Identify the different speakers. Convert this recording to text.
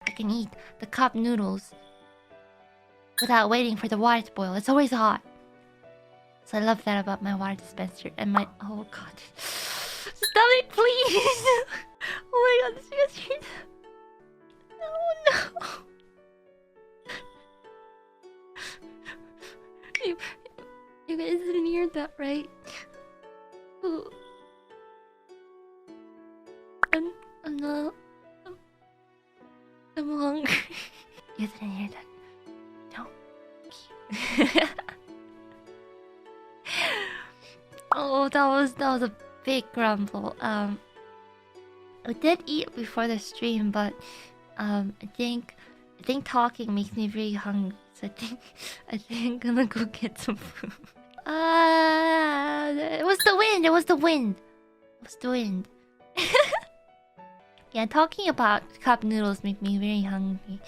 Speaker 1: I can eat the cup noodles without waiting for the water to boil. It's always hot. So I love that about my water dispenser and my... Oh god. Stop it, please! Oh my god, this is weird. Oh no. You guys didn't hear that, right? Ooh. I'm not... I'm hungry. You didn't hear that. No. Oh, that was a big grumble. I did eat before the stream, but I think talking makes me very hungry. So I think I'm gonna go get some food. It was the wind. It was the wind. It was the wind. Yeah, talking about cup noodles make me very hungry.